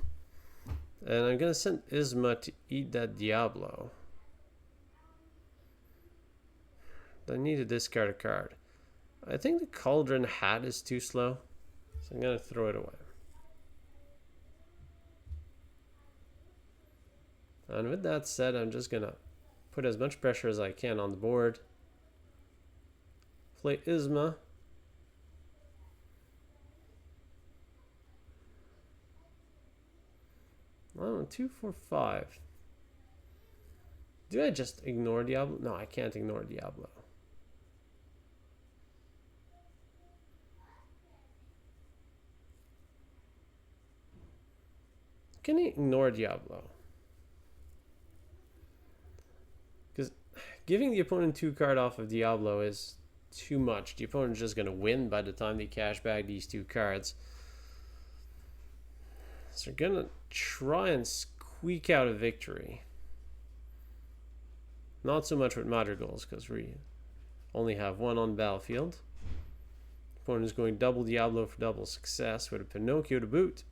I'm gonna send Yzma to eat that Diablo. I need to discard a card. I think the Cauldron hat is too slow, so I'm gonna throw it away. And with that said, I'm just gonna put as much pressure as I can on the board. Play Yzma. Oh, 2, 4, 5. Do I just ignore Diablo? No, I can't ignore Diablo. Can I ignore Diablo? Because giving the opponent 2 card off of Diablo is too much. The opponent's just going to win by the time they cash back these 2 cards. So they're going to try and squeak out a victory. Not so much with Madrigals, because we only have 1 on battlefield. Opponent is going double Diablo for double success with a Pinocchio to boot.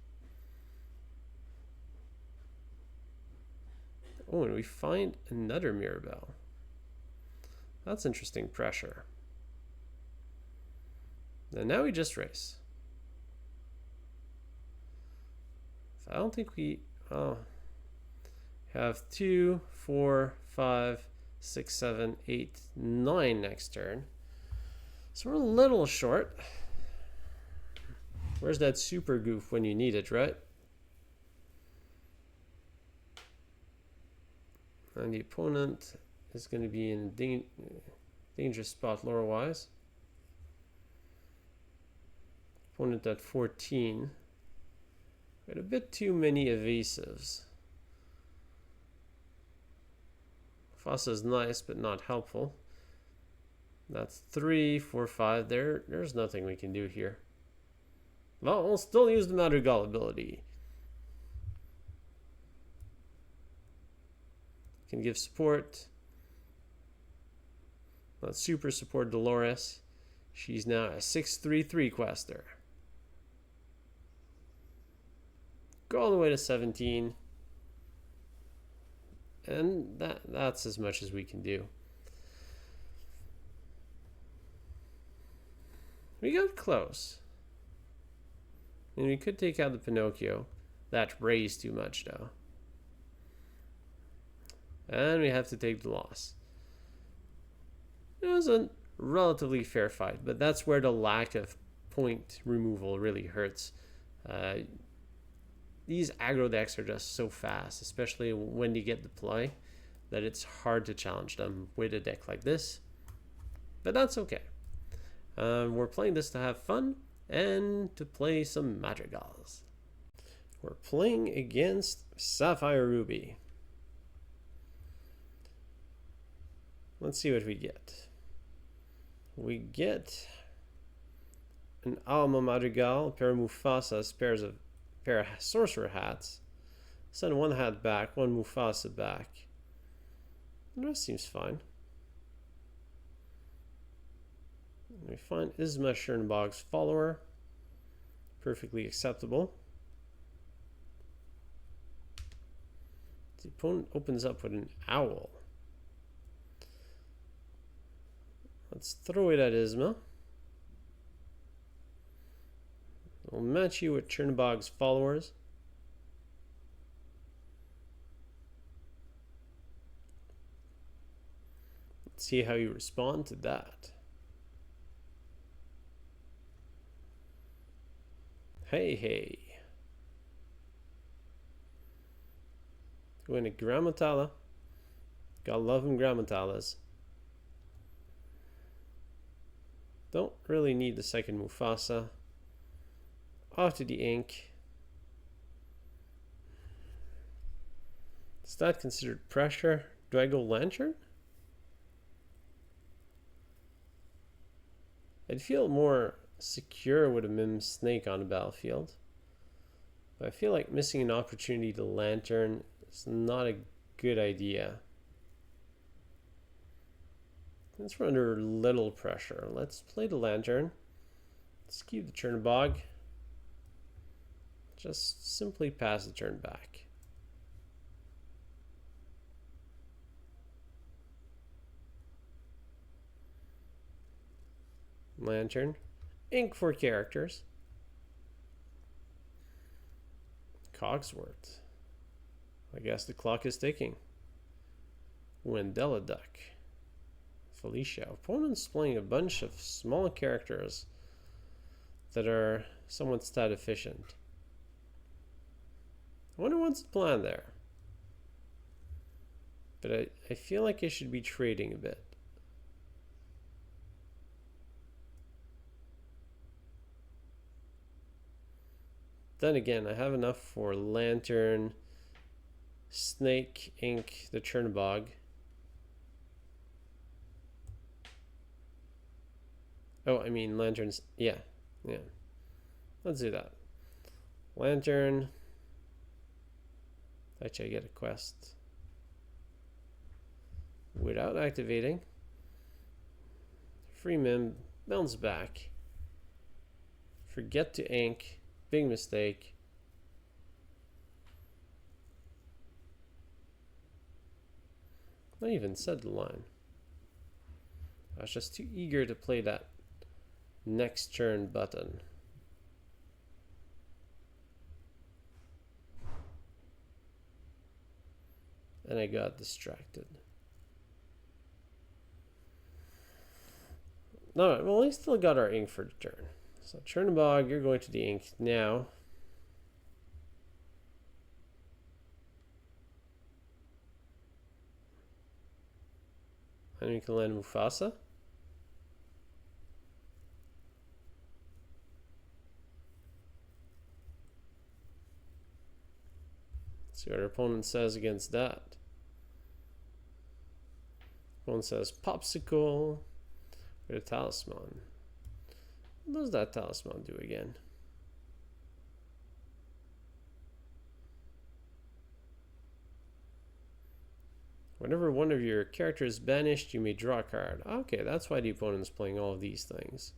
Oh, and we find another Mirabel. That's interesting pressure. And now we just race. I don't think we have 2, 4, 5, 6, 7, 8, 9 next turn. So we're a little short. Where's that super goof when you need it, right? And the opponent is going to be in a dangerous spot lore-wise. Opponent at 14. Got a bit too many evasives. Mufasa is nice, but not helpful. That's 3, 4, 5. There's nothing we can do here. Well, we'll still use the Madrigal ability. Can give support. Let's super support Dolores. She's now a 6/3/3 quester. Go all the way to 17. And that's as much as we can do. We got close. And we could take out the Pinocchio. That raised too much though. And we have to take the loss. It was a relatively fair fight, but that's where the lack of point removal really hurts. These aggro decks are just so fast, especially when they get the play. that it's hard to challenge them with a deck like this. But that's okay. We're playing this to have fun and to play some Madrigals. We're playing against Sapphire Ruby. Let's see what we get. We get an Alma Madrigal, a pair of Mufasas, pair of Sorcerer hats. Send one hat back, one Mufasa back. The rest seems fine. We find Yzma, Chernabog's follower. Perfectly acceptable. The opponent opens up with an owl. Let's throw it at Yzma. We'll match you with Chernabog's followers. Let's see how you respond to that. Hey. Going to Grammatala. Gotta love them Grammatalas. Don't really need the second Mufasa. Off to the ink. Is that considered pressure? Do I go Lantern? I'd feel more secure with a Mim Snake on the battlefield. But I feel like missing an opportunity to Lantern is not a good idea. Since we're under little pressure, let's play the Lantern. Let's keep the Chernabog. Just simply pass the turn back. Lantern. Ink for characters. Cogsworth. I guess the clock is ticking. Wendella Duck. Felicia. Opponent's playing a bunch of small characters that are somewhat stat efficient. I wonder what's the plan there. But I feel like I should be trading a bit. Then again, I have enough for Lantern, Snake, Ink, the Chernabog. Oh, I mean Lanterns. Yeah. Let's do that. Lantern. Actually, I get a quest without activating. Free Mim, bounce back. Forget to ink. Big mistake. I even said the line. I was just too eager to play that next turn button. And I got distracted. Alright, well, we still got our ink for the turn. So Chernabog, you're going to the ink now. And we can land Mufasa. Let's see what our opponent says against that. Opponent says Popsicle with a Talisman. What does that Talisman do again? Whenever one of your characters is banished, you may draw a card. Okay, that's why the opponent's playing all of these things.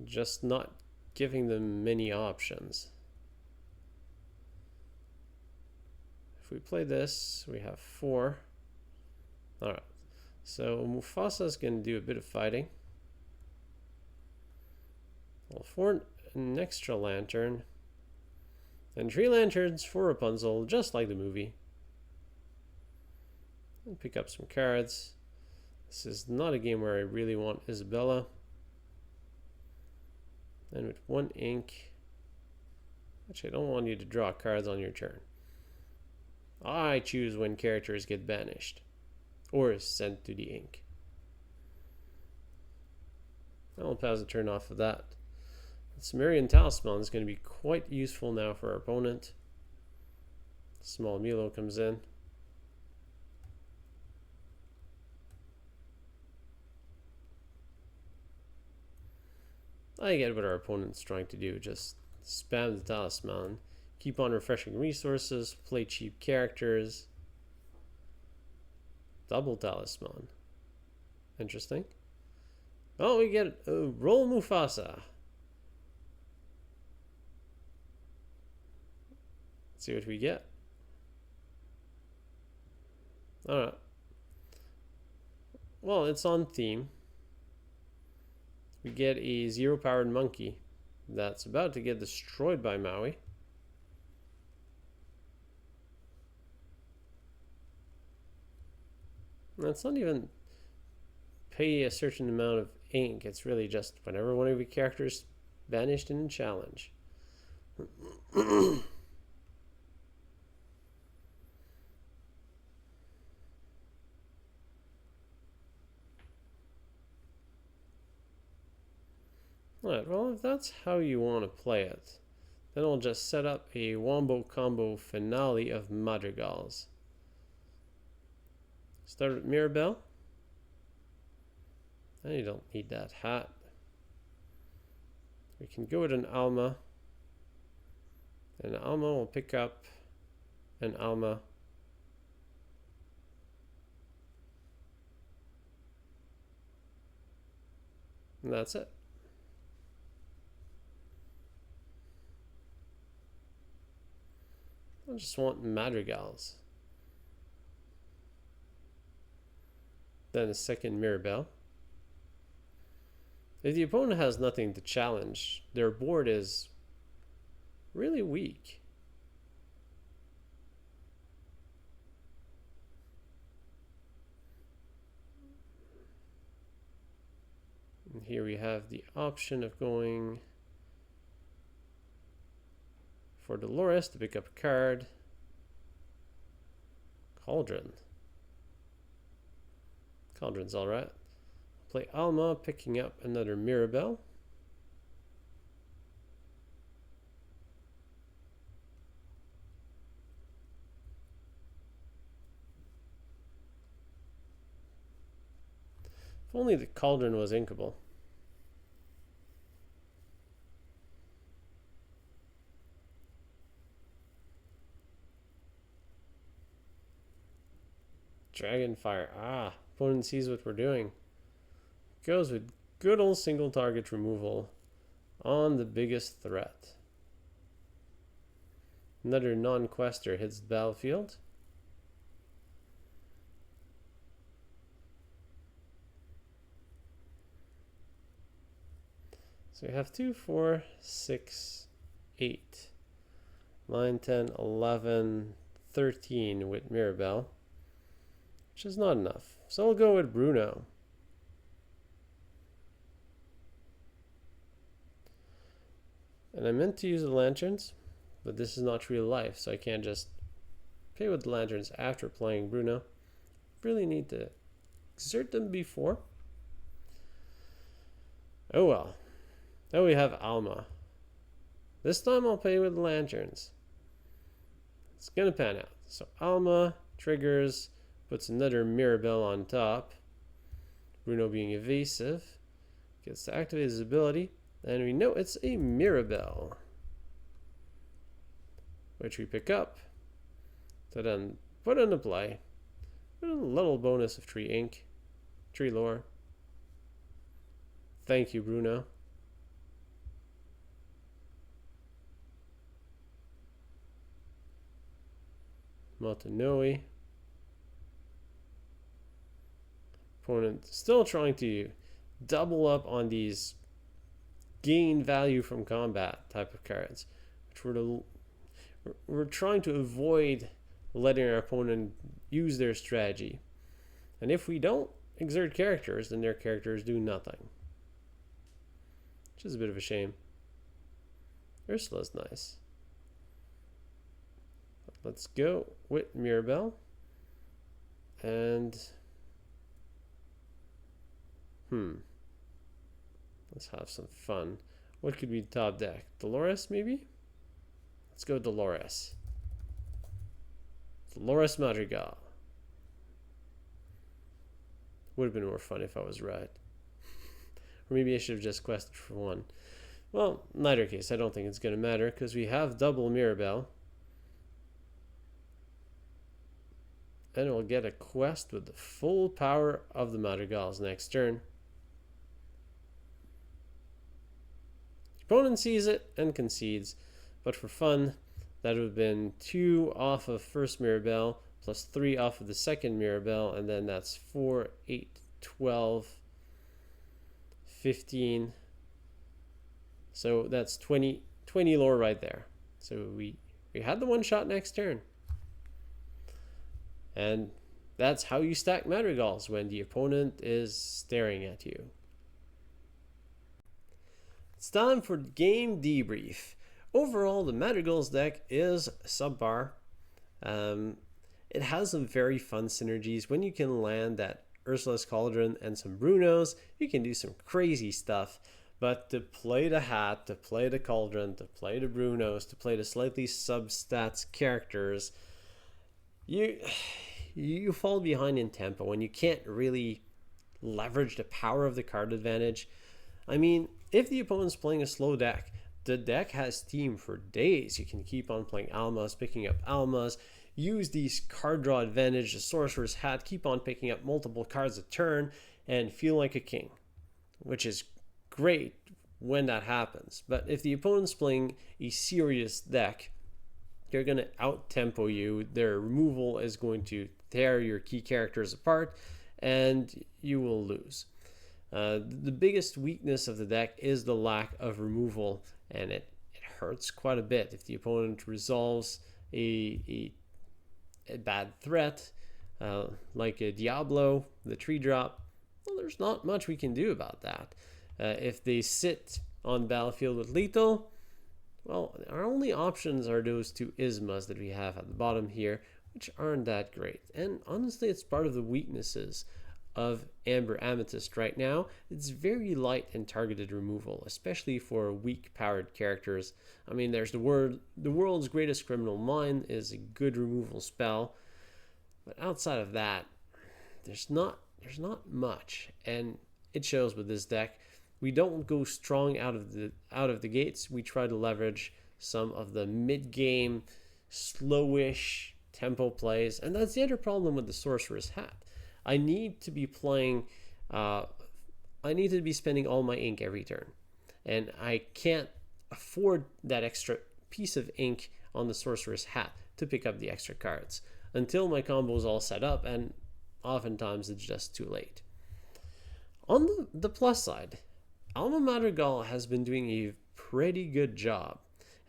Just not giving them many options. If we play this, we have 4. Alright, so Mufasa is going to do a bit of fighting. Well, for an extra lantern. And 3 lanterns for Rapunzel, just like the movie. And pick up some cards. This is not a game where I really want Isabela. And with 1 ink. Actually, I don't want you to draw cards on your turn. I choose when characters get banished or sent to the ink. I'll pause the turn off of that. The Sumerian Talisman is going to be quite useful now for our opponent. Small Milo comes in. I get what our opponent's trying to do. Just spam the Talisman. Keep on refreshing resources. Play cheap characters. Double Talisman. Interesting. Oh, we get roll Mufasa. Let's see what we get. Alright. Well, it's on theme. We get a 0-powered monkey that's about to get destroyed by Maui. That's not even pay a certain amount of ink. It's really just whenever one of your characters banished in a challenge. Alright, well, if that's how you want to play it, then I'll just set up a wombo combo finale of Madrigals. Start with Mirabel. And you don't need that hat. We can go with an Alma. And Alma will pick up an Alma. And that's it. I just want Madrigals. Then a second Mirabel. If the opponent has nothing to challenge, their board is really weak. And here we have the option of going for Dolores to pick up a card. Cauldron. Cauldron's alright. Play Alma, picking up another Mirabel. If only the Cauldron was inkable. Dragonfire. Ah, opponent sees what we're doing. Goes with good old single target removal on the biggest threat. Another non-quester hits the battlefield. So we have 2, 4, 6, 8, 9, 10, 11, 13 with Mirabel, which is not enough. So I'll go with Bruno. And I meant to use the lanterns, but this is not real life, so I can't just play with the lanterns after playing Bruno. Really need to exert them before. Oh well. Now we have Alma. This time I'll play with the lanterns. It's gonna pan out. So Alma triggers, puts another Mirabel on top. Bruno being evasive. Gets to activate his ability. And we know it's a Mirabel, which we pick up to then put into play with a little bonus of 3 ink, 3 lore. Thank you, Bruno. Motonoi. Opponent still trying to double up on these gain value from combat type of cards, which we're trying to avoid letting our opponent use their strategy. And if we don't exert characters, then their characters do nothing, which is a bit of a shame. Ursula's nice. let's go with Mirabel. And let's have some fun. What could be top deck? Dolores, maybe? Let's go Dolores. Dolores Madrigal. Would have been more fun if I was right. Or maybe I should have just quested for one. Well, in either case, I don't think it's going to matter because we have double Mirabel. And we'll get a quest with the full power of the Madrigals next turn. Opponent sees it and concedes, but for fun, that would have been 2 off of first Mirabel, plus 3 off of the second Mirabel, and then that's 4, 8, 12, 15. So that's 20 lore right there. So we had the one shot next turn. And that's how you stack Madrigals when the opponent is staring at you. It's time for game debrief. Overall, the Madrigals deck is subpar. It has some very fun synergies. When you can land that Ursula's Cauldron and some Brunos, you can do some crazy stuff. But to play the Hat, to play the Cauldron, to play the Brunos, to play the slightly substats characters, you fall behind in tempo and you can't really leverage the power of the card advantage. I mean, if the opponent's playing a slow deck, the deck has steam for days. You can keep on playing Almas, picking up Almas, use these card draw advantage, the Sorcerer's Hat, keep on picking up multiple cards a turn, and feel like a king, which is great when that happens. But if the opponent's playing a serious deck, they're going to out-tempo you. Their removal is going to tear your key characters apart, and you will lose. The biggest weakness of the deck is the lack of removal, and it hurts quite a bit if the opponent resolves a bad threat, like a Diablo, the tree drop. Well, there's not much we can do about that. If they sit on the battlefield with lethal, well, our only options are those 2 Yzmas that we have at the bottom here, which aren't that great. And honestly, it's part of the weaknesses of Amber Amethyst right now. It's very light and targeted removal, especially for weak powered characters. I mean, there's the world's greatest criminal mind is a good removal spell, but outside of that, there's not much, and it shows with this deck. We don't go strong out of the gates. We try to leverage some of the mid-game, slowish tempo plays, and that's the other problem with the Sorcerer's Hat. I need to be playing. I need to be spending all my ink every turn, and I can't afford that extra piece of ink on the Sorcerer's Hat to pick up the extra cards until my combo is all set up, and oftentimes it's just too late. On the plus side, Alma Madrigal has been doing a pretty good job,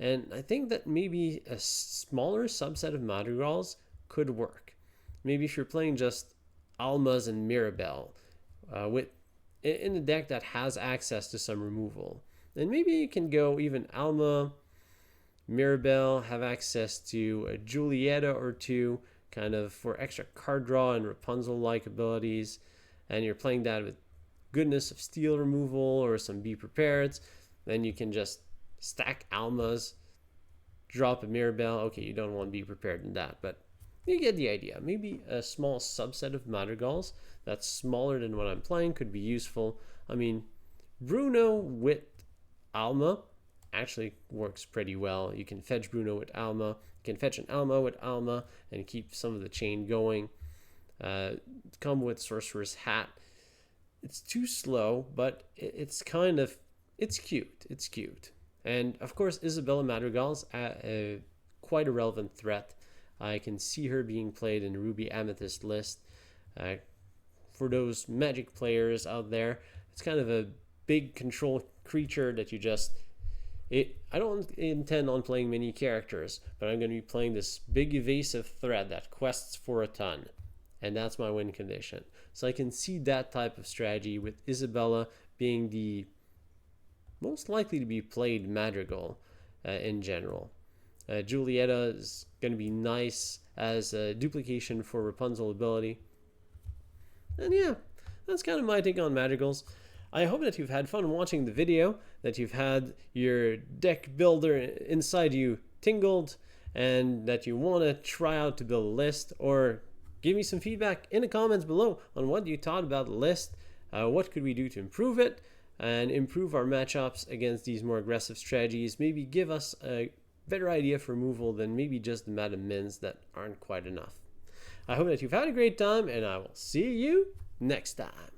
and I think that maybe a smaller subset of Madrigals could work. Maybe if you're playing just Almas and Mirabel in a deck that has access to some removal, then maybe you can go even Alma, Mirabel, have access to a Julieta or 2, kind of for extra card draw and Rapunzel-like abilities, and you're playing that with Goodness of Steel removal or some Be Prepared, then you can just stack Almas, drop a Mirabel. Okay, you don't want to Be Prepared in that, but you get the idea. Maybe a small subset of Madrigals that's smaller than what I'm playing could be useful. I mean, Bruno with Alma actually works pretty well. You can fetch Bruno with Alma, you can fetch an Alma with Alma and keep some of the chain going. Combo with Sorcerer's Hat, it's too slow, but it's cute. It's cute. And of course, Isabela Madrigal's quite a relevant threat. I can see her being played in Ruby Amethyst list. For those Magic players out there, it's kind of a big control creature that you just... I don't intend on playing many characters, but I'm going to be playing this big evasive threat that quests for a ton. And that's my win condition. So I can see that type of strategy with Isabela being the most likely to be played Madrigal in general. Julieta is going to be nice as a duplication for Rapunzel ability. And yeah, that's kind of my take on Madrigals. I hope that you've had fun watching the video, that you've had your deck builder inside you tingled, and that you want to try out to build a list, or give me some feedback in the comments below on what you thought about the list. What could we do to improve it and improve our matchups against these more aggressive strategies? Maybe give us a better idea for removal than maybe just the Madam Mims that aren't quite enough. I hope that you've had a great time, and I will see you next time.